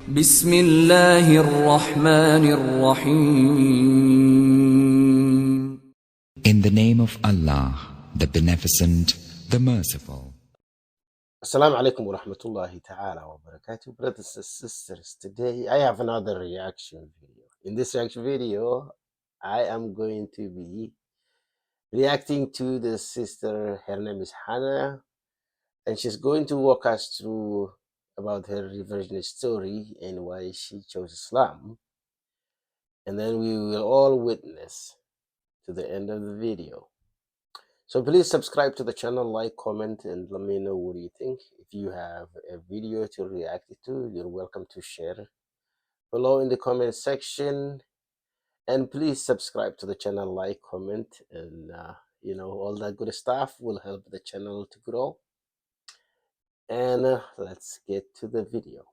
بسم الله الرحمن الرحيم. In the name of Allah, the Beneficent, the Merciful. Assalamu alaikum wa rahmatullahi ta'ala wa barakatuh. Brothers and sisters, today I have another reaction video. In this reaction video, I am going to be reacting to the sister. Her name is Hannah, and she's going to walk us through about her reversion story and why she chose Islam. And then we will all witness to the end of the video. So please subscribe to the channel, like, comment, and let me know what you think. If you have a video to react to, you're welcome to share below in the comment section. And please subscribe to the channel, like, comment, and all that good stuff will help the channel to grow. And let's get to the video.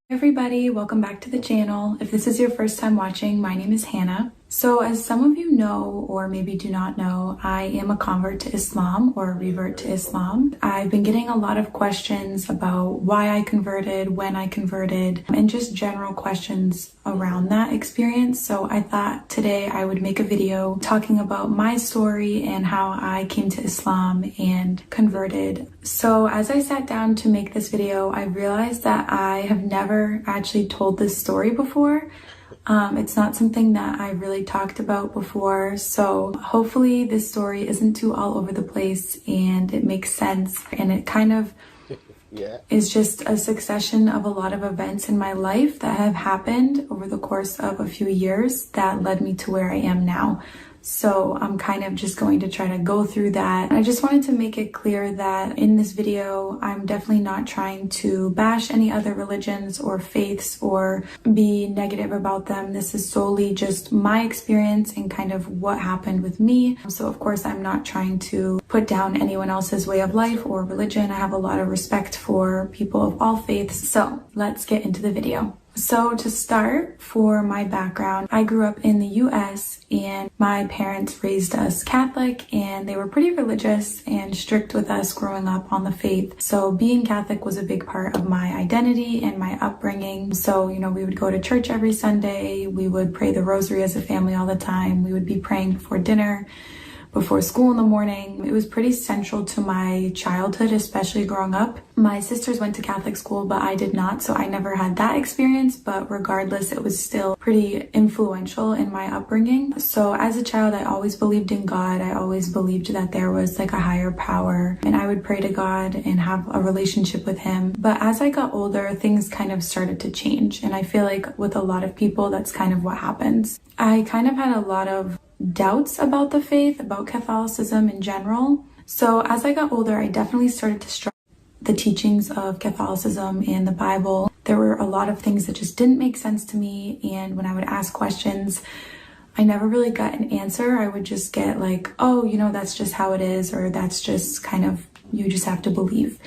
Hey everybody, welcome back to the channel. If this is your first time watching, my name is Hannah. So as some of you know, or maybe do not know, I am a convert to Islam or a revert to Islam. I've been getting a lot of questions about why I converted, when I converted, and just general questions around that experience. So I thought today I would make a video talking about my story and how I came to Islam and converted. So as I sat down to make this video, I realized that I have never actually told this story before. It's not something that I really talked about before, so hopefully this story isn't too all over the place and it makes sense, and it kind of is just a succession of a lot of events in my life that have happened over the course of a few years that led me to where I am now. So I'm kind of just going to try to go through that. I just wanted to make it clear that in this video, I'm definitely not trying to bash any other religions or faiths or be negative about them. This is solely just my experience and kind of what happened with me. So of course, I'm not trying to put down anyone else's way of life or religion. I have a lot of respect for people of all faiths. So let's get into the video. So to start, for my background, I grew up in the US and my parents raised us Catholic, and they were pretty religious and strict with us growing up on the faith. So being Catholic was a big part of my identity and my upbringing. So, we would go to church every Sunday. We would pray the rosary as a family all the time. We would be praying before dinner, before school in the morning. It was pretty central to my childhood, especially growing up. My sisters went to Catholic school, but I did not, so I never had that experience. But regardless, it was still pretty influential in my upbringing. So as a child, I always believed in God. I always believed that there was like a higher power, and I would pray to God and have a relationship with him. But as I got older, things kind of started to change. And I feel like with a lot of people, that's kind of what happens. I kind of had a lot of doubts about the faith, about Catholicism in general. So as I got older, I definitely started to struggle with the teachings of Catholicism and the Bible. There were a lot of things that just didn't make sense to me, and when I would ask questions, I never really got an answer. I would just get like, oh, that's just how it is, or that's just kind of, you just have to believe.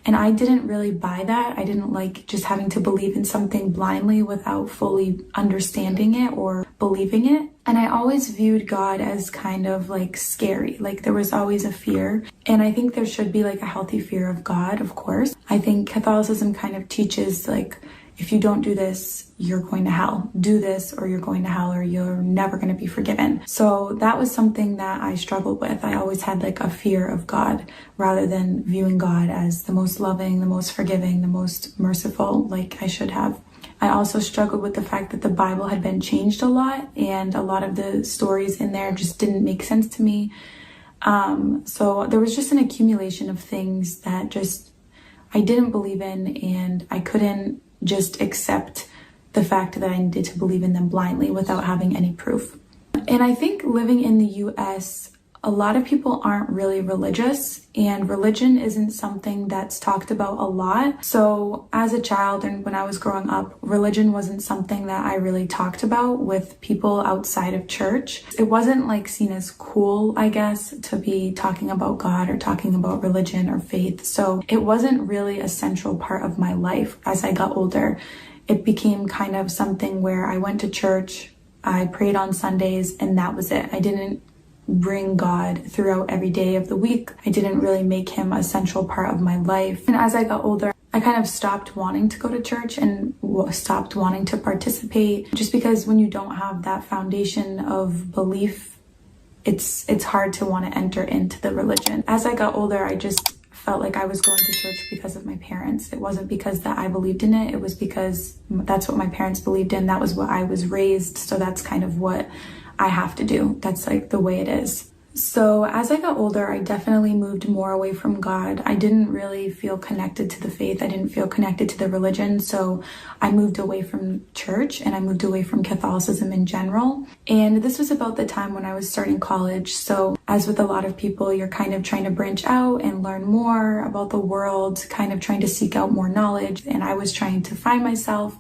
And I didn't really buy that. I didn't like just having to believe in something blindly without fully understanding it or believing it. And I always viewed God as kind of like scary. Like there was always a fear. And I think there should be like a healthy fear of God, of course. I think Catholicism kind of teaches like, if you don't do this, you're going to hell. Do this or you're going to hell, or you're never going to be forgiven. So that was something that I struggled with. I always had like a fear of God rather than viewing God as the most loving, the most forgiving, the most merciful, like I should have. I also struggled with the fact that the Bible had been changed a lot, and a lot of the stories in there just didn't make sense to me. So there was just an accumulation of things that just I didn't believe in, and I couldn't just accept the fact that I needed to believe in them blindly without having any proof. And I think living in the US, a lot of people aren't really religious, and religion isn't something that's talked about a lot. So as a child and when I was growing up, religion wasn't something that I really talked about with people outside of church. It wasn't like seen as cool, I guess, to be talking about God or talking about religion or faith. So it wasn't really a central part of my life. As I got older, it became kind of something where I went to church, I prayed on Sundays, and that was it. I didn't bring God throughout every day of the week. I didn't really make him a central part of my life. And as I got older, I kind of stopped wanting to go to church and stopped wanting to participate, just because when you don't have that foundation of belief, it's hard to want to enter into the religion. As I got older, I just felt like I was going to church because of my parents. It wasn't because that I believed in it. It was because that's what my parents believed in. That was what I was raised. So that's kind of what I have to do. That's like the way it is. So as I got older, I definitely moved more away from God. I didn't really feel connected to the faith. I didn't feel connected to the religion. So I moved away from church and I moved away from Catholicism in general. And this was about the time when I was starting college. So as with a lot of people, you're kind of trying to branch out and learn more about the world, kind of trying to seek out more knowledge. And I was trying to find myself.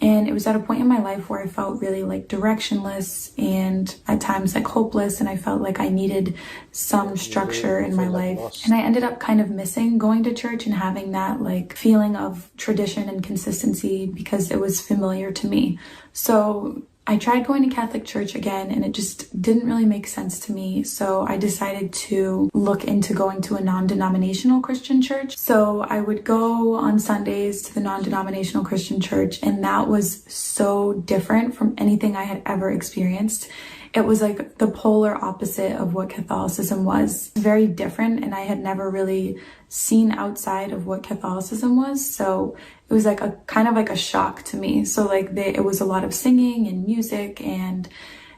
And it was at a point in my life where I felt really like directionless and at times like hopeless, and I felt like I needed some structure in my life. And I ended up kind of missing going to church and having that like feeling of tradition and consistency because it was familiar to me. So I tried going to Catholic church again and it just didn't really make sense to me. So I decided to look into going to a non-denominational Christian church. So I would go on Sundays to the non-denominational Christian church, and that was so different from anything I had ever experienced. It was like the polar opposite of what Catholicism was. Very different, and I had never really seen outside of what Catholicism was. So it was like a kind of like a shock to me. So like it was a lot of singing and music, and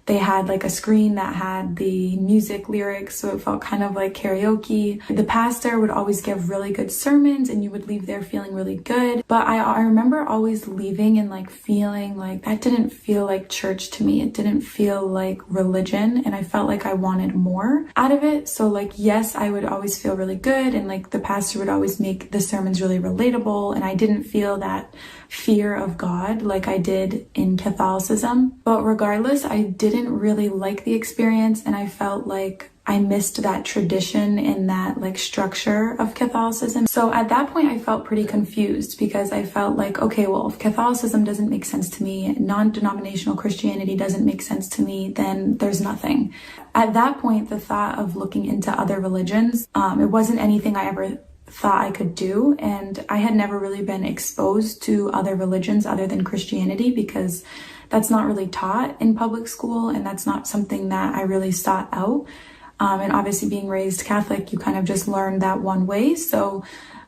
they had like a screen that had the music lyrics, so it felt kind of like karaoke. The pastor would always give really good sermons and you would leave there feeling really good. But I remember always leaving and like feeling like that didn't feel like church to me. It didn't feel like religion, and I felt like I wanted more out of it. So like, yes, I would always feel really good, and like the pastor would always make the sermons really relatable, and I didn't feel that fear of God like I did in Catholicism. But regardless, I didn't really like the experience, and I felt like I missed that tradition and that like structure of Catholicism. So at that point I felt pretty confused because I felt like, okay, well, if Catholicism doesn't make sense to me, non-denominational Christianity doesn't make sense to me, then there's nothing. At that point, the thought of looking into other religions, it wasn't anything I ever thought I could do, and I had never really been exposed to other religions other than Christianity because that's not really taught in public school, and that's not something that I really sought out. And obviously being raised Catholic, you kind of just learn that one way. So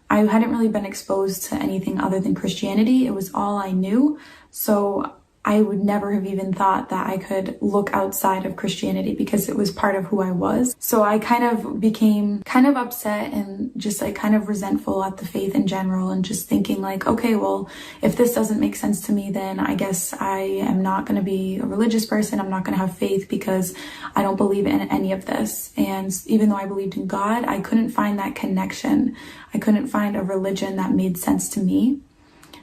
I hadn't really been exposed to anything other than Christianity. It was all I knew. So I would never have even thought that I could look outside of Christianity because it was part of who I was. So I kind of became kind of upset and just like kind of resentful at the faith in general, and just thinking like, okay, well, if this doesn't make sense to me, then I guess I am not going to be a religious person. I'm not going to have faith because I don't believe in any of this. And even though I believed in God, I couldn't find that connection. I couldn't find a religion that made sense to me.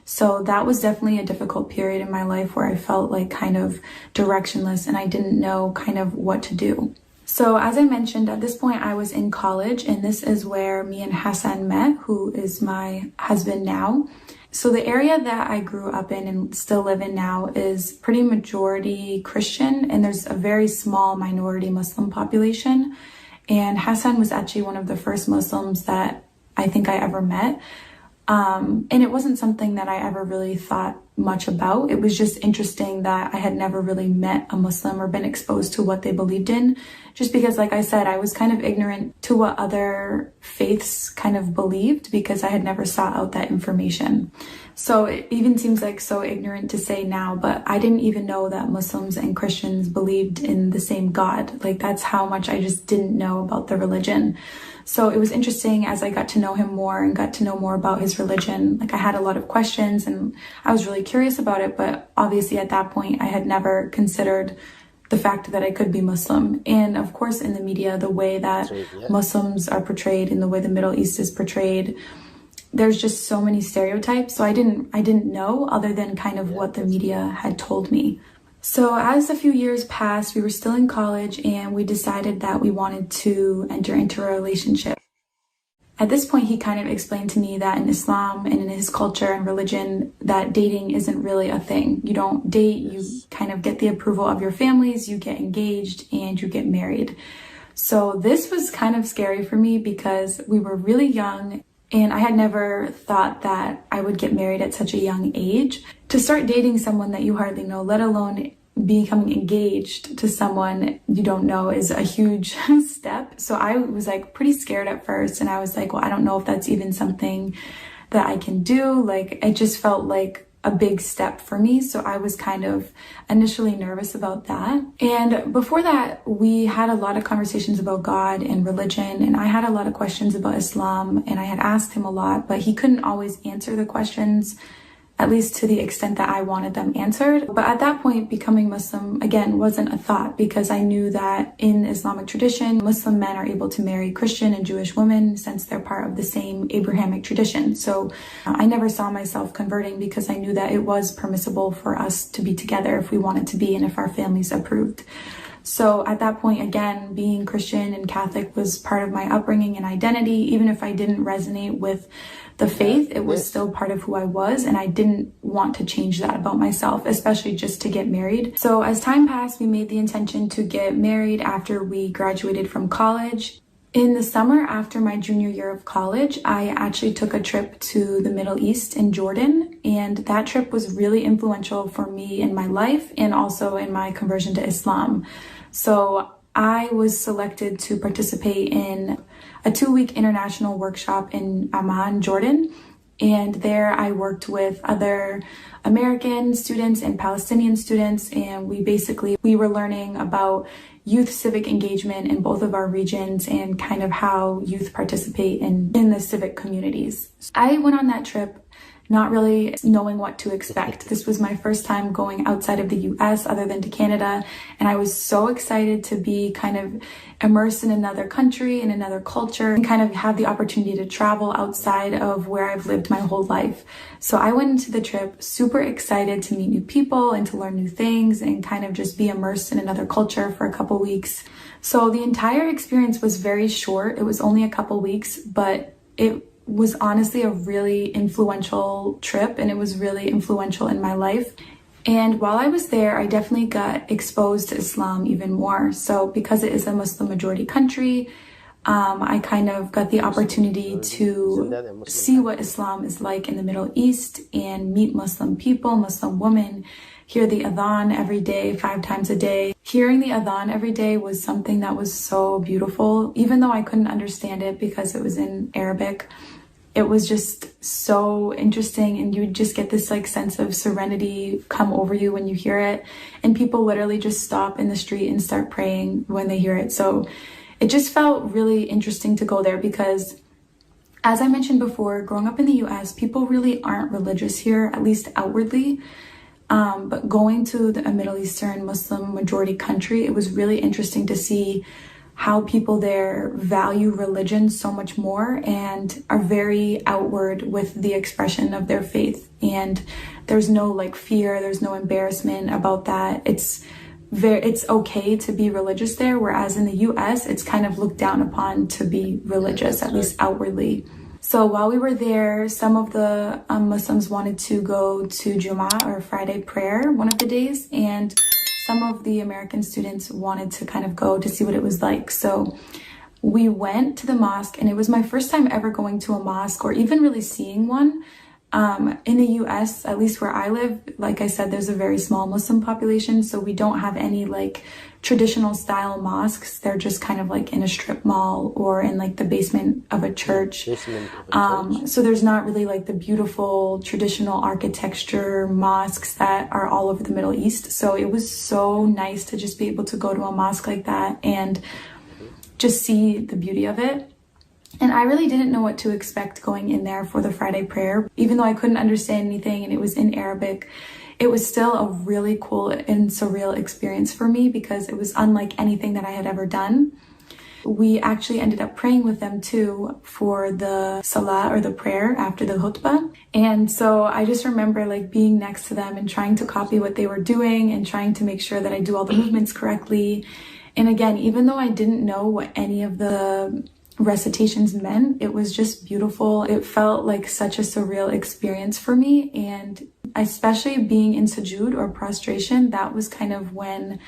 So that was definitely a difficult period in my life where I felt like kind of directionless and I didn't know kind of what to do. So as I mentioned, at this point I was in college, and this is where me and Hassan met, who is my husband now. So the area that I grew up in and still live in now is pretty majority Christian, and there's a very small minority Muslim population. And Hassan was actually one of the first Muslims that I think I ever met. And it wasn't something that I ever really thought much about. It was just interesting that I had never really met a Muslim or been exposed to what they believed in, just because, like I said, I was kind of ignorant to what other faiths kind of believed because I had never sought out that information. So it even seems like so ignorant to say now, but I didn't even know that Muslims and Christians believed in the same God. Like, that's how much I just didn't know about the religion. So it was interesting as I got to know him more and got to know more about his religion. Like, I had a lot of questions and I was really curious about it, but obviously at that point I had never considered the fact that I could be Muslim. And of course in the media, the way that Muslims are portrayed and the way the Middle East is portrayed, there's just so many stereotypes. So I didn't know other than kind of what the media had told me. So as a few years passed, we were still in college and we decided that we wanted to enter into a relationship. At this point, he kind of explained to me that in Islam and in his culture and religion, that dating isn't really a thing. You don't date, you kind of get the approval of your families, you get engaged, and you get married. So this was kind of scary for me because we were really young. And I had never thought that I would get married at such a young age. To start dating someone that you hardly know, let alone becoming engaged to someone you don't know, is a huge step. So I was like pretty scared at first, and I was like, well, I don't know if that's even something that I can do. Like, it just felt like a big step for me. So I was kind of initially nervous about that. And before that, we had a lot of conversations about God and religion, and I had a lot of questions about Islam, and I had asked him a lot, but he couldn't always answer the questions, at least to the extent that I wanted them answered. But at that point, becoming Muslim, again, wasn't a thought, because I knew that in Islamic tradition, Muslim men are able to marry Christian and Jewish women since they're part of the same Abrahamic tradition. So I never saw myself converting, because I knew that it was permissible for us to be together if we wanted to be and if our families approved. So at that point, again, being Christian and Catholic was part of my upbringing and identity. Even if I didn't resonate with the faith, it was still part of who I was, and I didn't want to change that about myself, especially just to get married. So as time passed, we made the intention to get married after we graduated from college. In the summer after my junior year of college, I actually took a trip to the Middle East in Jordan, and that trip was really influential for me in my life and also in my conversion to Islam. So I was selected to participate in a 2-week international workshop in Amman, Jordan. And there I worked with other American students and Palestinian students. And we were learning about youth civic engagement in both of our regions and kind of how youth participate in the civic communities. I went on that trip not really knowing what to expect. This was my first time going outside of the US other than to Canada, and I was so excited to be kind of immersed in another country, in another culture, and kind of have the opportunity to travel outside of where I've lived my whole life. So I went into the trip super excited to meet new people and to learn new things and kind of just be immersed in another culture for a couple weeks. So the entire experience was very short. It was only a couple weeks, but it was honestly a really influential trip, and it was really influential in my life. And while I was there, I definitely got exposed to Islam even more. So because it is a Muslim majority country, I kind of got the opportunity to see what Islam is like in the Middle East and meet Muslim people, Muslim women, hear the adhan every day, 5 times a day. Hearing the adhan every day was something that was so beautiful, even though I couldn't understand it because it was in Arabic. It was just so interesting, and you would just get this like sense of serenity come over you when you hear it. And people literally just stop in the street and start praying when they hear it. So it just felt really interesting to go there because, as I mentioned before, growing up in the US, people really aren't religious here, at least outwardly. But going to a Middle Eastern Muslim majority country, it was really interesting to see how people there value religion so much more and are very outward with the expression of their faith. And there's no like fear, there's no embarrassment about that. It's okay to be religious there, whereas in the US, it's kind of looked down upon to be religious, at least outwardly. So while we were there, some of the Muslims wanted to go to Jummah, or Friday prayer, one of the days, and some of the American students wanted to kind of go to see what it was like. So we went to the mosque, and it was my first time ever going to a mosque or even really seeing one. In the US, at least where I live, like I said, there's a very small Muslim population, so we don't have any like traditional style mosques. They're just kind of like in a strip mall or in like the basement of a church. So there's not really like the beautiful traditional architecture mosques that are all over the Middle East. So it was so nice to just be able to go to a mosque like that and just see the beauty of it. And I really didn't know what to expect going in there for the Friday prayer. Even though I couldn't understand anything and it was in Arabic, it was still a really cool and surreal experience for me because it was unlike anything that I had ever done. We actually ended up praying with them too for the salah, or the prayer after the khutbah. And so I just remember like being next to them and trying to copy what they were doing and trying to make sure that I do all the movements correctly. And again, even though I didn't know what any of the recitations meant, it was just beautiful. It felt like such a surreal experience for me, and especially being in sujood, or prostration, that was kind of when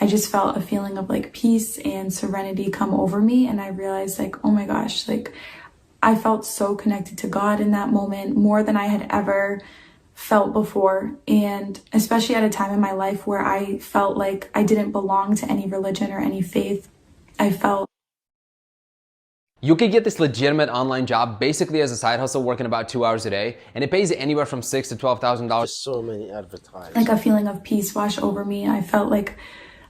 I just felt a feeling of like peace and serenity come over me, and I realized like, oh my gosh, like I felt so connected to God in that moment, more than I had ever felt before. And especially at a time in my life where I felt like I didn't belong to any religion or any faith. I felt you could get this legitimate online job basically as a side hustle, working about 2 hours a day, and it pays anywhere from $6,000 to $12,000. Just so many advertisements. like a feeling of peace wash over me. I felt like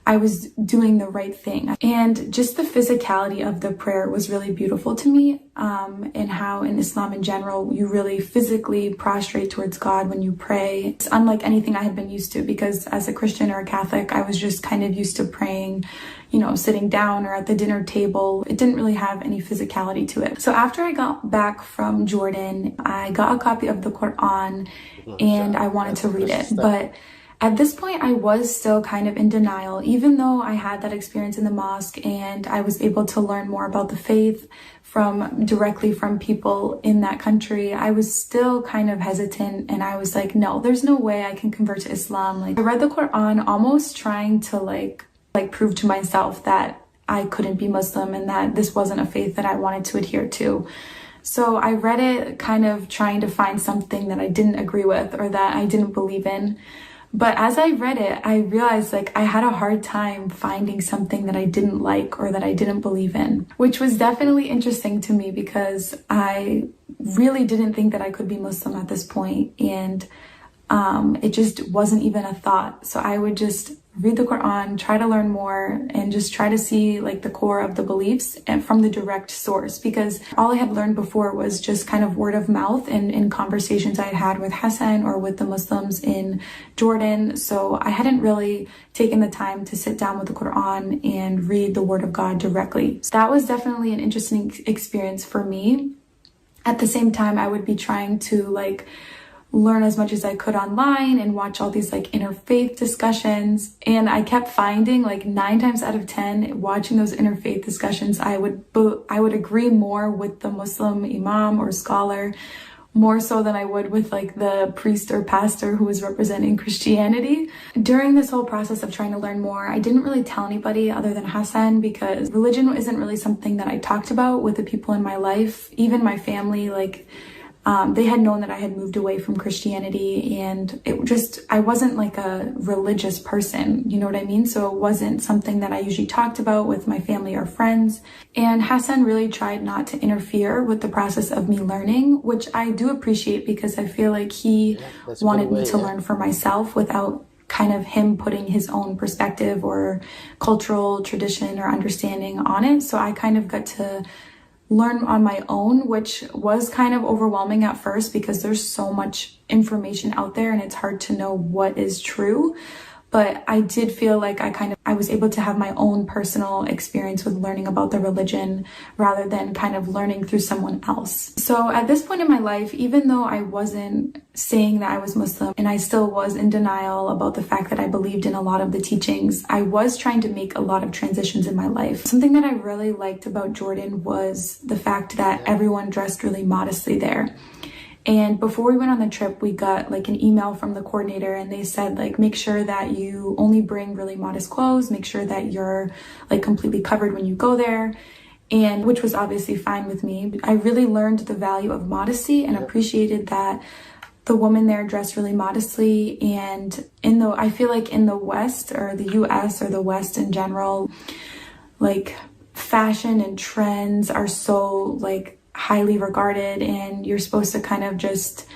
I was doing the right thing. And just the physicality of the prayer was really beautiful to me, and how in Islam in general, you really physically prostrate towards God when you pray. It's unlike anything I had been used to, because as a Christian or a Catholic, I was just kind of used to praying, you know, sitting down or at the dinner table. It didn't really have any physicality to it. So after I got back from Jordan, I got a copy of the Quran and I wanted to read it. But at this point, I was still kind of in denial, even though I had that experience in the mosque and I was able to learn more about the faith directly from people in that country. I was still kind of hesitant, and I was like, no, there's no way I can convert to Islam. Like, I read the Quran almost trying to like prove to myself that I couldn't be Muslim and that this wasn't a faith that I wanted to adhere to. So I read it kind of trying to find something that I didn't agree with or that I didn't believe in. But as I read it, I realized like I had a hard time finding something that I didn't like or that I didn't believe in, which was definitely interesting to me because I really didn't think that I could be Muslim at this point, and it just wasn't even a thought. So I would just read the Quran, try to learn more, and just try to see like the core of the beliefs and from the direct source, because all I had learned before was just kind of word of mouth and in conversations I had with Hassan or with the Muslims in Jordan. So I hadn't really taken the time to sit down with the Quran and read the word of God directly. So that was definitely an interesting experience for me. At the same time, I would be trying to like learn as much as I could online and watch all these like interfaith discussions. And I kept finding like 9 times out of 10, watching those interfaith discussions, I would agree more with the Muslim imam or scholar, more so than I would with like the priest or pastor who was representing Christianity. During this whole process of trying to learn more, I didn't really tell anybody other than Hassan, because religion isn't really something that I talked about with the people in my life. Even my family, like they had known that I had moved away from Christianity, and I wasn't like a religious person, you know what I mean? So it wasn't something that I usually talked about with my family or friends. And Hassan really tried not to interfere with the process of me learning, which I do appreciate, because I feel like he wanted me to learn for myself without kind of him putting his own perspective or cultural tradition or understanding on it. So I kind of got to learn on my own, which was kind of overwhelming at first because there's so much information out there and it's hard to know what is true. But I did feel like I was able to have my own personal experience with learning about the religion rather than kind of learning through someone else. So at this point in my life, even though I wasn't saying that I was Muslim and I still was in denial about the fact that I believed in a lot of the teachings, I was trying to make a lot of transitions in my life. Something that I really liked about Jordan was the fact that everyone dressed really modestly there. And before we went on the trip, we got like an email from the coordinator, and they said like, make sure that you only bring really modest clothes, make sure that you're like completely covered when you go there. And which was obviously fine with me. I really learned the value of modesty and appreciated that the woman there dressed really modestly. And I feel like in the West, or the US or the West in general, like fashion and trends are so like highly regarded, and you're supposed to kind of just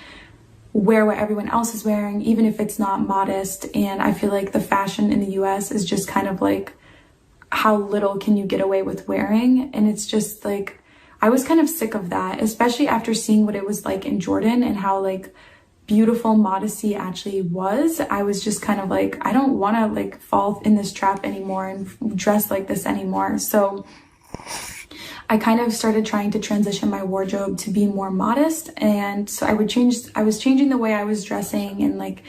wear what everyone else is wearing, even if it's not modest. And I feel like the fashion in the US is just kind of like, how little can you get away with wearing? And it's just like, I was kind of sick of that, especially after seeing what it was like in Jordan and how like beautiful modesty actually was. I was just kind of like, I don't want to like fall in this trap anymore and dress like this anymore. So I kind of started trying to transition my wardrobe to be more modest. And so I was changing the way I was dressing, and like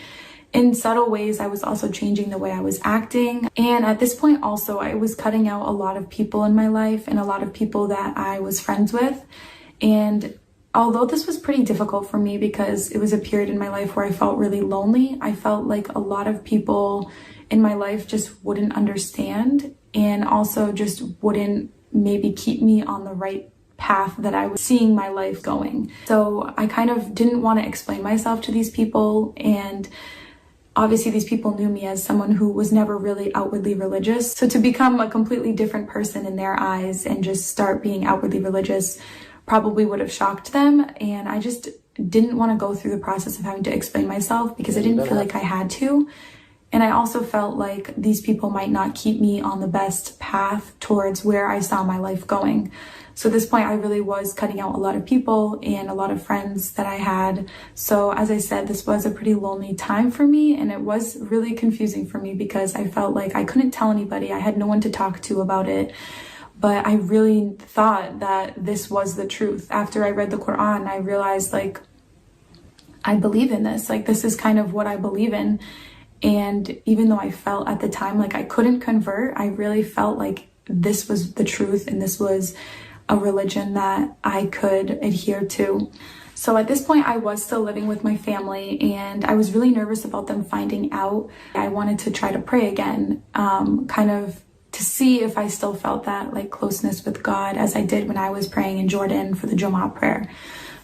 in subtle ways, I was also changing the way I was acting. And at this point also, I was cutting out a lot of people in my life and a lot of people that I was friends with. And although this was pretty difficult for me because it was a period in my life where I felt really lonely, I felt like a lot of people in my life just wouldn't understand, and also just wouldn't maybe keep me on the right path that I was seeing my life going. So I kind of didn't want to explain myself to these people, and obviously these people knew me as someone who was never really outwardly religious. So to become a completely different person in their eyes and just start being outwardly religious probably would have shocked them. And I just didn't want to go through the process of having to explain myself because I didn't feel like I had to. And I also felt like these people might not keep me on the best path towards where I saw my life going. So at this point, I really was cutting out a lot of people and a lot of friends that I had. So as I said, this was a pretty lonely time for me, and it was really confusing for me because I felt like I couldn't tell anybody. I had no one to talk to about it. But I really thought that this was the truth. After I read the Quran, I realized, like, I believe in this. Like, this is kind of what I believe in. And even though I felt at the time like I couldn't convert, I really felt like this was the truth and this was a religion that I could adhere to. So at this point, I was still living with my family, and I was really nervous about them finding out. I wanted to try to pray again, kind of to see if I still felt that like closeness with God as I did when I was praying in Jordan for the Jummah prayer.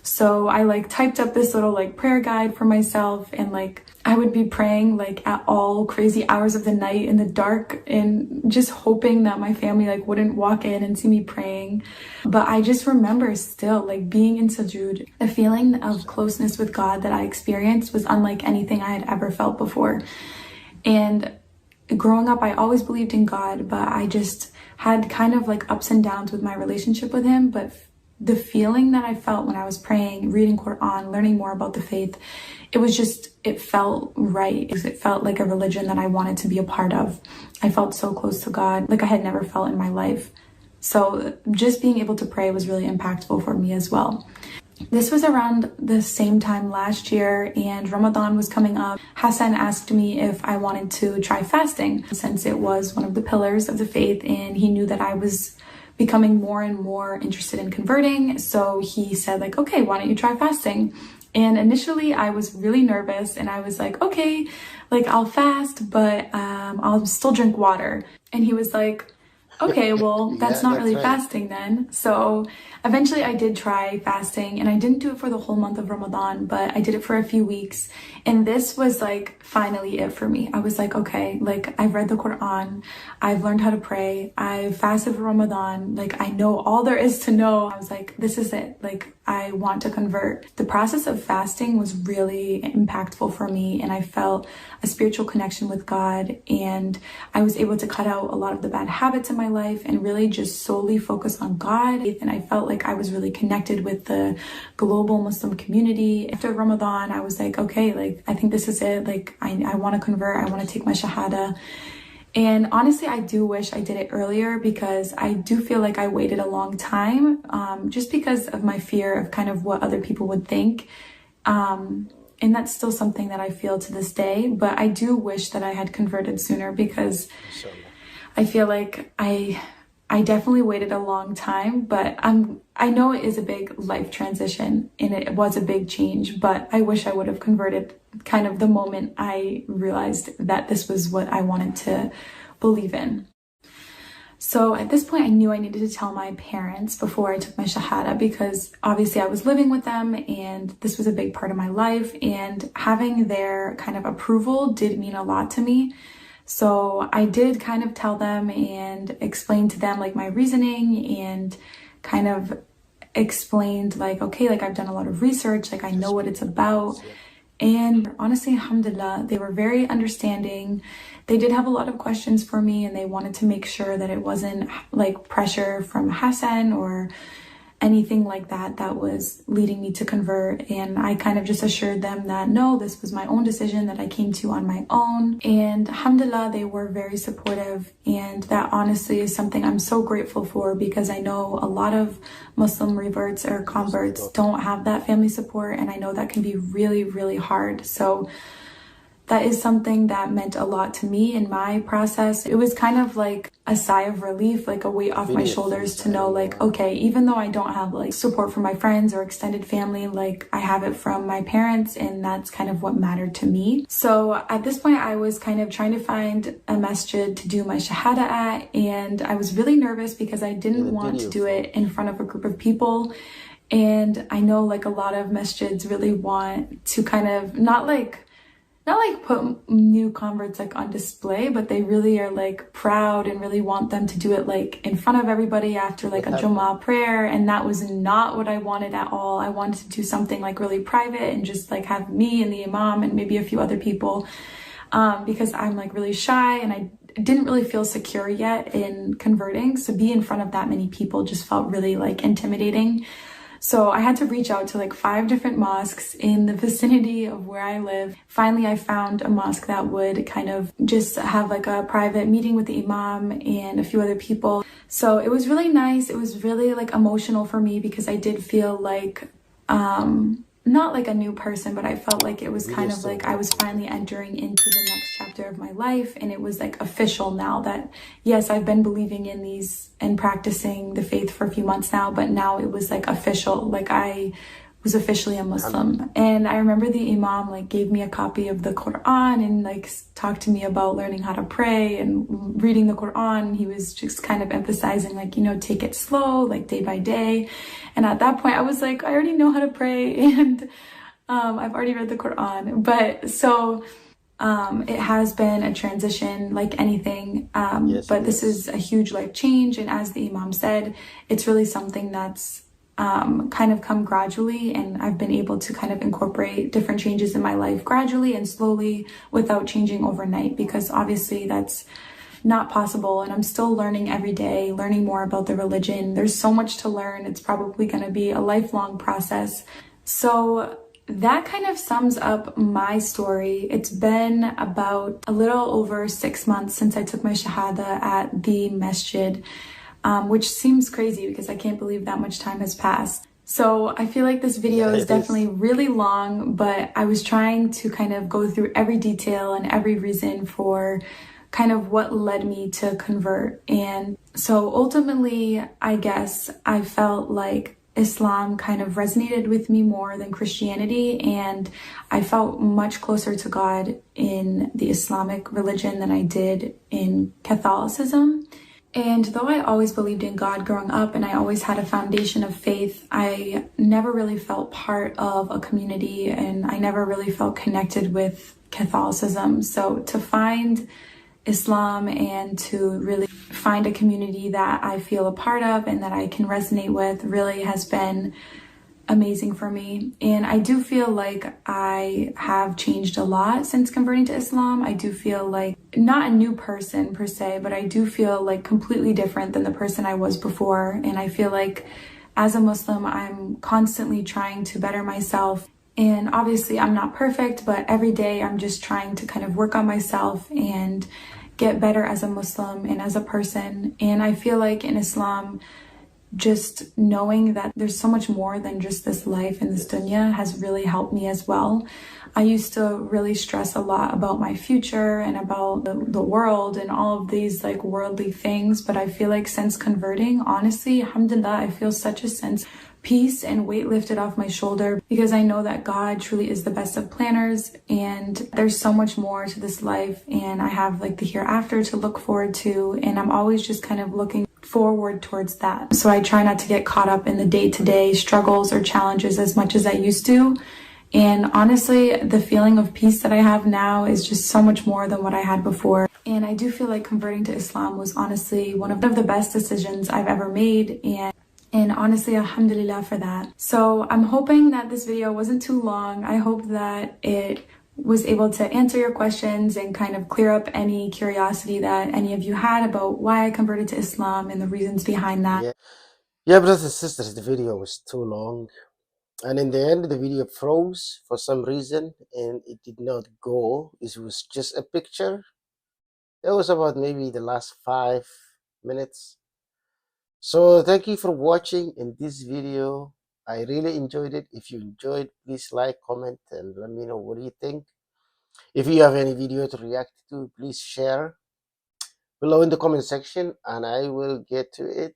So I like typed up this little like prayer guide for myself, and like I would be praying like at all crazy hours of the night in the dark and just hoping that my family like wouldn't walk in and see me praying. But I just remember still like being in sujood. The feeling of closeness with God that I experienced was unlike anything I had ever felt before. And growing up, I always believed in God, but I just had kind of like ups and downs with my relationship with him. But the feeling that I felt when I was praying, reading Quran, learning more about the faith, it felt right. It felt like a religion that I wanted to be a part of. I felt so close to God, like I had never felt in my life. So just being able to pray was really impactful for me as well. This was around the same time last year, and Ramadan was coming up. Hassan asked me if I wanted to try fasting, since it was one of the pillars of the faith, and he knew that I was becoming more and more interested in converting. So he said like, okay, why don't you try fasting? And initially I was really nervous, and I was like, okay, like I'll fast, but I'll still drink water. And he was like, okay, well, that's not really fasting then. So eventually I did try fasting, and I didn't do it for the whole month of Ramadan, but I did it for a few weeks. And this was like finally it for me. I was like, okay, like I've read the Quran, I've learned how to pray, I've fasted for Ramadan, like I know all there is to know. I was like, this is it. Like I want to convert. The process of fasting was really impactful for me, and I felt a spiritual connection with God, and I was able to cut out a lot of the bad habits in my life and really just solely focus on God. And I felt like I was really connected with the global Muslim community. After Ramadan, I was like, okay, like I think this is it. Like I want to convert. I want to take my shahada. And honestly, I do wish I did it earlier, because I do feel like I waited a long time, just because of my fear of kind of what other people would think. And that's still something that I feel to this day, but I do wish that I had converted sooner, because I feel like I definitely waited a long time, but I know it is a big life transition, and it was a big change, but I wish I would have converted kind of the moment I realized that this was what I wanted to believe in. So at this point, I knew I needed to tell my parents before I took my shahada, because obviously I was living with them and this was a big part of my life, and having their kind of approval did mean a lot to me. So I did kind of tell them and explain to them like my reasoning, and kind of explained like, okay, like I've done a lot of research, like I know what it's about. And honestly, alhamdulillah, they were very understanding. They did have a lot of questions for me, and they wanted to make sure that it wasn't like pressure from Hassan or anything like that that was leading me to convert. And I kind of just assured them that no, this was my own decision that I came to on my own. And alhamdulillah, they were very supportive, and that honestly is something I'm so grateful for, because I know a lot of Muslim reverts or converts don't have that family support, and I know that can be really, really hard. So that is something that meant a lot to me in my process. It was kind of like a sigh of relief, like a weight off my shoulders to know like, okay, even though I don't have like support from my friends or extended family, like I have it from my parents, and that's kind of what mattered to me. So at this point, I was kind of trying to find a masjid to do my shahada at, and I was really nervous because I didn't want to do it in front of a group of people. And I know like a lot of masjids really want to kind of not like put new converts like on display, but they really are like proud and really want them to do it like in front of everybody after like a Jummah prayer. And that was not what I wanted at all. I wanted to do something like really private and just like have me and the imam and maybe a few other people, because I'm like really shy and I didn't really feel secure yet in converting. So be in front of that many people just felt really like intimidating. So I had to reach out to like 5 different mosques in the vicinity of where I live. Finally, I found a mosque that would kind of just have like a private meeting with the imam and a few other people. So it was really nice. It was really like emotional for me because I did feel like, not like a new person, but I felt like it was kind of like I was finally entering into the next chapter of my life. And it was like official now that, yes, I've been believing in these and practicing the faith for a few months now, but now it was like official, like I was officially a Muslim. And I remember the imam like gave me a copy of the Quran and like talked to me about learning how to pray and reading the Quran. He was just kind of emphasizing like, you know, take it slow, like day by day. And at that point I was like, I already know how to pray and I've already read the Quran. But so it has been a transition like anything, but this is a huge life change. And as the imam said, it's really something that's kind of come gradually, and I've been able to kind of incorporate different changes in my life gradually and slowly without changing overnight, because obviously that's not possible. And I'm still learning every day, learning more about the religion. There's so much to learn. It's probably going to be a lifelong process. So that kind of sums up my story. It's been about a little over 6 months since I took my shahada at the masjid, which seems crazy because I can't believe that much time has passed. So I feel like this video is definitely really long, but I was trying to kind of go through every detail and every reason for kind of what led me to convert. And so ultimately, I guess I felt like Islam kind of resonated with me more than Christianity, and I felt much closer to God in the Islamic religion than I did in Catholicism. And though I always believed in God growing up and I always had a foundation of faith, I never really felt part of a community and I never really felt connected with Catholicism. So to find Islam and to really find a community that I feel a part of and that I can resonate with really has been amazing for me. And I do feel like I have changed a lot since converting to Islam. I do feel like not a new person per se, but I do feel like completely different than the person I was before. And I feel like as a Muslim, I'm constantly trying to better myself. And obviously I'm not perfect, but every day I'm just trying to kind of work on myself and get better as a Muslim and as a person. And I feel like in Islam, just knowing that there's so much more than just this life and this dunya has really helped me as well. I used to really stress a lot about my future and about the world and all of these like worldly things, but I feel like since converting, honestly, alhamdulillah, I feel such a sense of peace and weight lifted off my shoulder, because I know that God truly is the best of planners and there's so much more to this life, and I have like the hereafter to look forward to, and I'm always just kind of looking forward towards that. So I try not to get caught up in the day-to-day struggles or challenges as much as I used to. And honestly, the feeling of peace that I have now is just so much more than what I had before. And I do feel like converting to Islam was honestly one of the best decisions I've ever made. And honestly, alhamdulillah for that. So I'm hoping that this video wasn't too long. I hope that it was able to answer your questions and kind of clear up any curiosity that any of you had about why I converted to Islam and the reasons behind that. Yeah, brothers and sisters, the video was too long. And in the end, the video froze for some reason and it did not go. It was just a picture. That was about maybe the last 5 minutes. So thank you for watching in this video. I really enjoyed it. If you enjoyed, please like, comment, and let me know what do you think. If you have any video to react to, please share below in the comment section and I will get to it.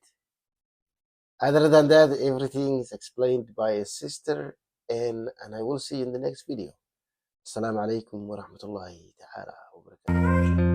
Other than that, everything is explained by a sister, and I will see you in the next video. Assalamu alaikum wa rahmatullahi ta'ala wa barakatuh.